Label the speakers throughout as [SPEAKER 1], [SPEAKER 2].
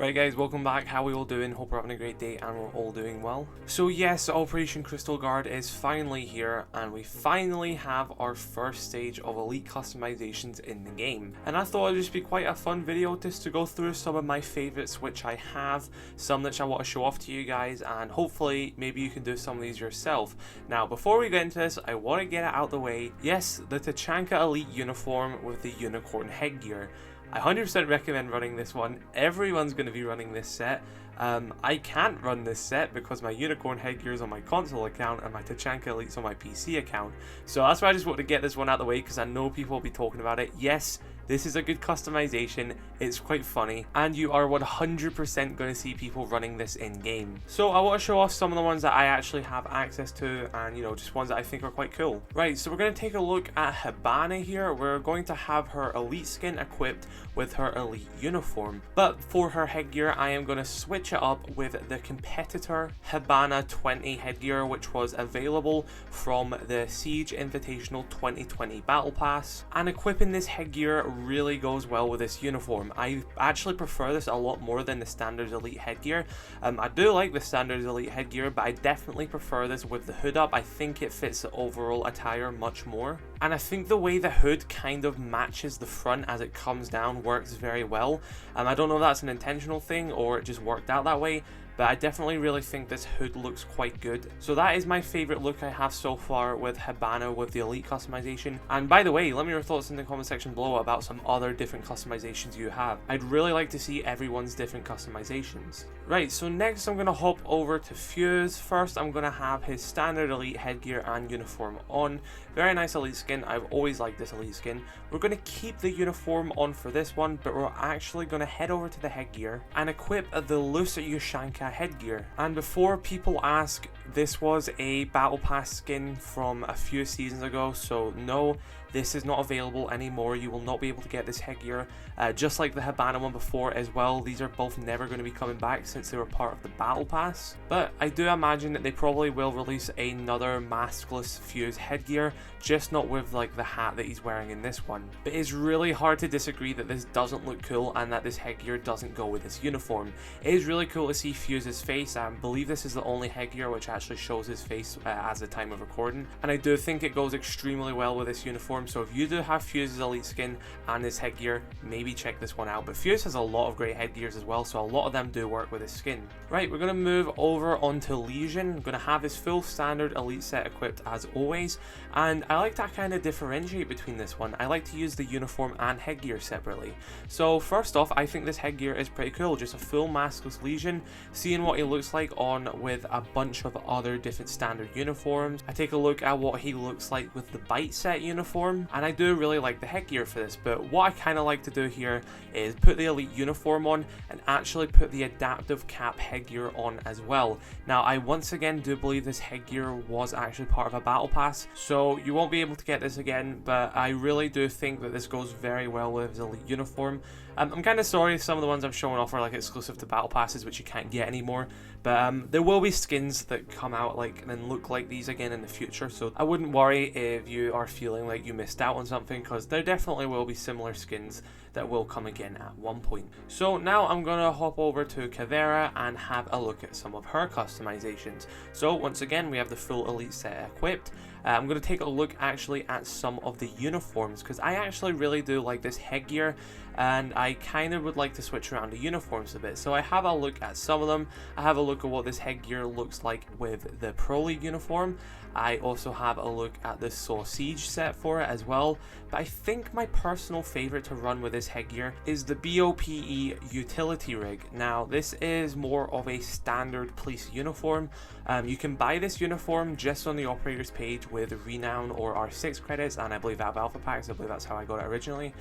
[SPEAKER 1] Right guys, welcome back. How are we all doing? Hope we're having a great day and we're all doing well. So yes, Operation Crystal Guard is finally here and we finally have our first stage of elite customizations in the game. And I thought it'd just be quite a fun video just to go through some of my favorites which I have, some that I want to show off to you guys, and hopefully maybe you can do some of these yourself. Now before we get into this, I want to get it out of the way. Yes, the Tachanka Elite uniform with the unicorn headgear. I 100% recommend running this one. Everyone's going to be running this set. I can't run this set because my unicorn headgear is on my console account and my Tachanka Elite's on my PC account. So that's why I just want to get this one out of the way because I know people will be talking about it. Yes, this is a good customization, it's quite funny, and you are 100% going to see people running this in game. So I want to show off some of the ones that I actually have access to and just ones that I think are quite cool. Right, so we're going to take a look at Habana here. We're going to have her elite skin equipped with her elite uniform. But for her headgear, I am going to switch it up with the competitor Habana 20 headgear, which was available from the Siege Invitational 2020 Battle Pass. And equipping this headgear really goes well with this uniform. I actually prefer this a lot more than the standard elite headgear. I do like the standard elite headgear, but I definitely prefer this with the hood up. I think it fits the overall attire much more. And I think the way the hood kind of matches the front as it comes down works very well. I don't know if that's an intentional thing or it just worked out that way, but I definitely really think this hood looks quite good. So that is my favorite look I have so far with Habana with the elite customization. And by the way, let me know your thoughts in the comment section below about some other different customizations you have. I'd really like to see everyone's different customizations. Right, so next I'm going to hop over to Fuse. First I'm going to have his standard elite headgear and uniform on. Very nice elite skin. I've always liked this elite skin. We're going to keep the uniform on for this one, but we're actually going to head over to the headgear and equip the loose Ushanka headgear. And before people ask, this was a battle pass skin from a few seasons ago, so no, this is not available anymore. You will not be able to get this headgear, just like the Habana one before as well. These are both never going to be coming back since they were part of the battle pass. But I do imagine that they probably will release another maskless Fuse headgear, just not with like the hat that he's wearing in this one. But it's really hard to disagree that this doesn't look cool and that this headgear doesn't go with this uniform. It is really cool to see Fuse's face. I believe this is the only headgear which actually shows his face as the time of recording, and I do think it goes extremely well with this uniform. So if you do have Fuse's elite skin and his headgear, maybe check this one out. But Fuse has a lot of great headgears as well, so a lot of them do work with his skin. Right, we're going to move over onto Lesion. I'm going to have his full standard elite set equipped as always, and I like to kind of differentiate between this one. I like to use the uniform and headgear separately. So first off, I think this headgear is pretty cool. Just a full maskless Lesion, seeing what he looks like on with a bunch of other different standard uniforms. I take a look at what he looks like with the bite set uniform, and I do really like the headgear for this. But what I kind of like to do here is put the elite uniform on and actually put the adaptive cap headgear on as well. Now I once again do believe this headgear was actually part of a battle pass, so you won't be able to get this again, but I really do think that this goes very well with his elite uniform. I'm kind of sorry some of the ones I'm showing off are like exclusive to battle passes which you can't get anymore, but there will be skins that come out like and look like these again in the future, so I wouldn't worry if you are feeling like you missed out on something, because there definitely will be similar skins that will come again at one point. So now I'm gonna hop over to Cavera and have a look at some of her customizations. So once again, we have the full elite set equipped. I'm going to take a look actually at some of the uniforms, because I actually really do like this headgear and I kind of would like to switch around the uniforms a bit. So I have a look at some of them. I have a look at what this headgear looks like with the Pro League uniform. I also have a look at the Sausage set for it as well. But I think my personal favorite to run with this headgear is the BOPE utility rig. Now this is more of a standard police uniform. You can buy this uniform just on the operators page with Renown or R6 credits, and I believe I have Alpha Packs. I believe that's how I got it originally.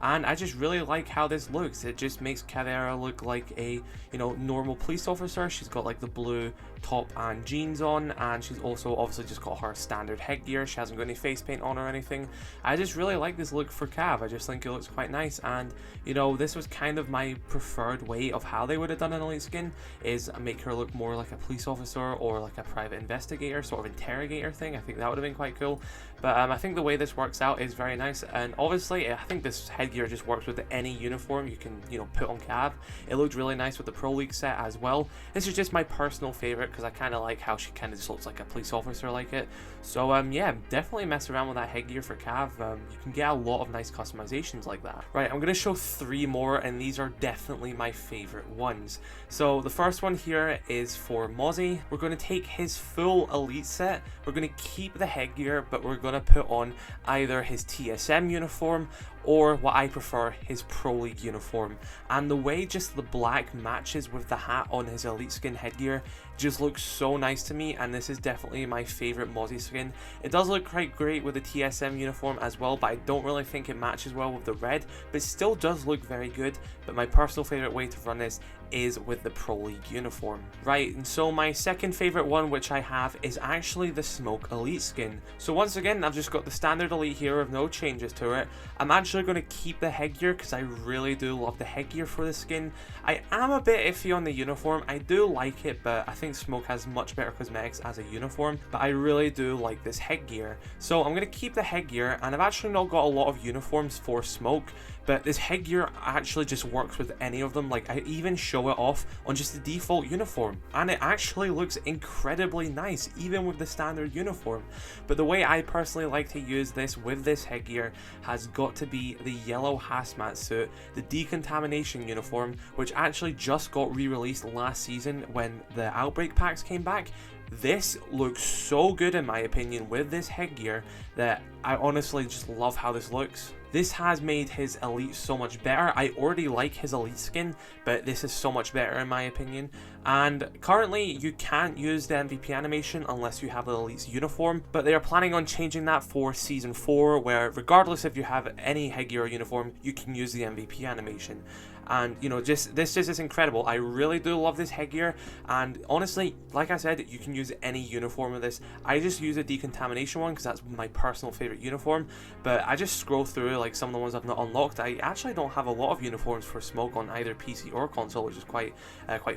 [SPEAKER 1] And I just really like how this looks. It just makes Cavera look like a, normal police officer. She's got like the blue top and jeans on, and she's also obviously just got her standard headgear. She hasn't got any face paint on or anything. I just really like this look for Cav. I just think it looks quite nice, and this was kind of my preferred way of how they would have done an elite skin, is make her look more like a police officer or like a private investigator, sort of interrogator thing. I think that would have been quite cool. But I think the way this works out is very nice, and obviously I think this headgear headgear just works with any uniform you can, you know, put on Cav. It looked really nice with the Pro League set as well. This is just my personal favorite because I kind of like how she kind of just looks like a police officer like it. So yeah, definitely mess around with that headgear for Cav. You can get a lot of nice customizations like that. Right, I'm going to show 3 more, and these are definitely my favorite ones. So the first one here is for Mozzie. We're going to take his full elite set. We're going to keep the headgear, but we're going to put on either his TSM uniform or what I prefer, his Pro League uniform. And the way just the black matches with the hat on his elite skin headgear just looks so nice to me, and this is definitely my favorite Mozzie skin. It does look quite great with the TSM uniform as well, but I don't really think it matches well with the red, but it still does look very good. But my personal favorite way to run this is with the Pro League uniform. Right, and so my second favorite one, which I have, is actually the Smoke Elite skin. So once again, I've just got the standard Elite here with no changes to it. I'm actually going to keep the headgear because I really do love the headgear for the skin. I am a bit iffy on the uniform. I do like it, but I think Smoke has much better cosmetics as a uniform, but I really do like this headgear. So I'm going to keep the headgear, and I've actually not got a lot of uniforms for Smoke, but this headgear actually just works with any of them. Like, I even show it off on just the default uniform, and it actually looks incredibly nice even with the standard uniform. But the way I personally like to use this with this headgear has got to be the yellow hazmat suit, the decontamination uniform, which actually just got re-released last season when the outbreak packs came back. This looks so good in my opinion with this headgear that I honestly just love how this looks. This has made his elite so much better. I already like his elite skin, but this is so much better in my opinion. And currently you can't use the MVP animation unless you have the elite's uniform, but they are planning on changing that for season 4, where regardless if you have any headgear or uniform, you can use the MVP animation. And you know, this just is incredible. I really do love this headgear, and honestly, like I said, you can use any uniform with this. I just use a decontamination one because that's my personal favorite uniform, but I just scroll through like some of the ones I've not unlocked. I actually don't have a lot of uniforms for Smoke on either PC or console, which is quite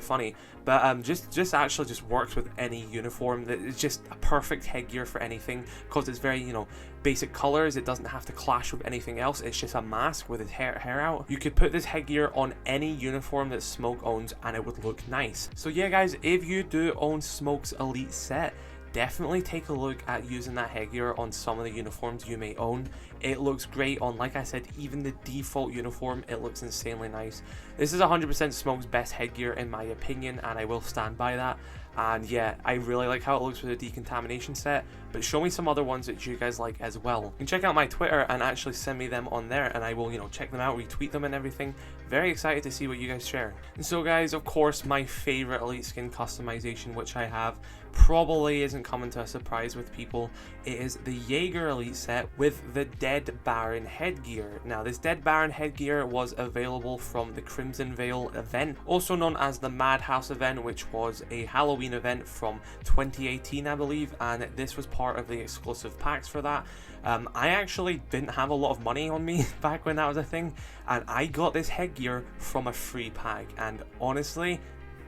[SPEAKER 1] funny. But just actually just works with any uniform. It's just a perfect headgear for anything because it's very, you know, basic colors. It doesn't have to clash with anything else. It's just a mask with his hair out. You could put this headgear on any uniform that Smoke owns and it would look nice. So yeah guys, if you do own Smoke's elite set, definitely take a look at using that headgear on some of the uniforms you may own. It looks great on, like I said, even the default uniform. It looks insanely nice. This is 100% Smoke's best headgear in my opinion, and I will stand by that. And yeah, I really like how it looks with the decontamination set, but show me some other ones that you guys like as well. You can check out my Twitter and actually send me them on there, and I will, you know, check them out, retweet them and everything. Very excited to see what you guys share. And so guys, of course, my favorite elite skin customization, which I have, probably isn't coming to a surprise with people. It is the Jaeger elite set with the Dead Baron headgear. Now, this Dead Baron headgear was available from the Crimson Veil event, also known as the Madhouse event, which was a Halloween event from 2018, I believe, and this was part of the exclusive packs for that. I actually didn't have a lot of money on me back when that was a thing, and I got this headgear from a free pack, and honestly,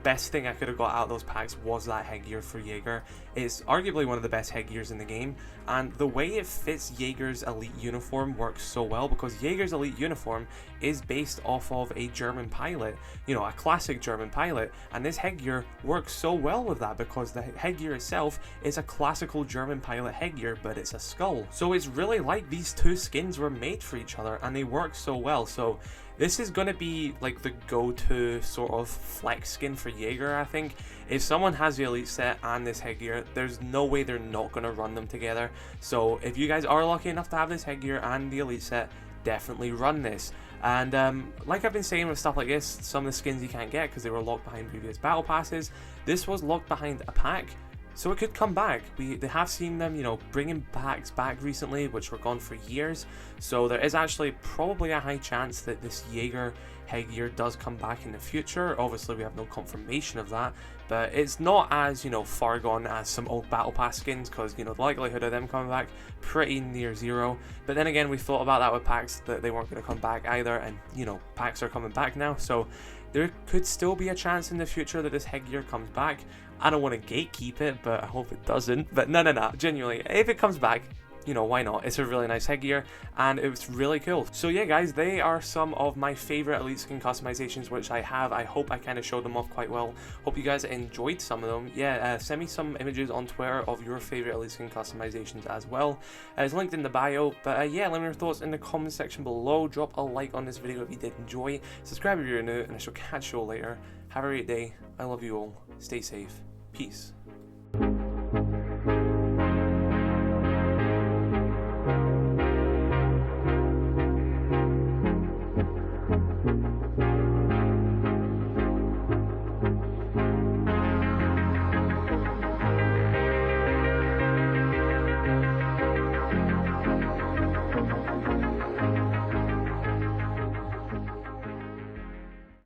[SPEAKER 1] best thing I could have got out of those packs was that headgear for Jaeger. It's arguably one of the best headgears in the game, and the way it fits Jaeger's elite uniform works so well because Jaeger's elite uniform is based off of a German pilot, you know, a classic German pilot, and this headgear works so well with that because the headgear itself is a classical German pilot headgear, but it's a skull. So it's really like these two skins were made for each other and they work so well. So this is going to be like the go-to sort of flex skin for Jaeger, I think. If someone has the elite set and this headgear, there's no way they're not going to run them together. So if you guys are lucky enough to have this headgear and the elite set, definitely run this. And like I've been saying with stuff like this, some of the skins you can't get because they were locked behind previous battle passes, this was locked behind a pack. So it could come back. They have seen them, you know, bringing packs back recently, which were gone for years. So there is actually probably a high chance that this Jaeger headgear does come back in the future. Obviously, we have no confirmation of that, but it's not as, you know, far gone as some old battle pass skins, because, you know, the likelihood of them coming back pretty near zero. But then again, we thought about that with packs, that they weren't going to come back either, and, you know, packs are coming back now. So there could still be a chance in the future that this headgear comes back. I don't want to gatekeep it, but I hope it doesn't. But no, genuinely, if it comes back, you know, why not? It's a really nice headgear and it's really cool. So yeah guys, they are some of my favorite elite skin customizations which I have. I hope I kind of showed them off quite well. Hope you guys enjoyed some of them. Yeah, send me some images on Twitter of your favorite elite skin customizations as well. It's linked in the bio. But yeah, let me know your thoughts in the comment section below. Drop a like on this video if you did enjoy. Subscribe if you're new, and I shall catch you all later. Have a great day. I love you all. Stay safe. Peace.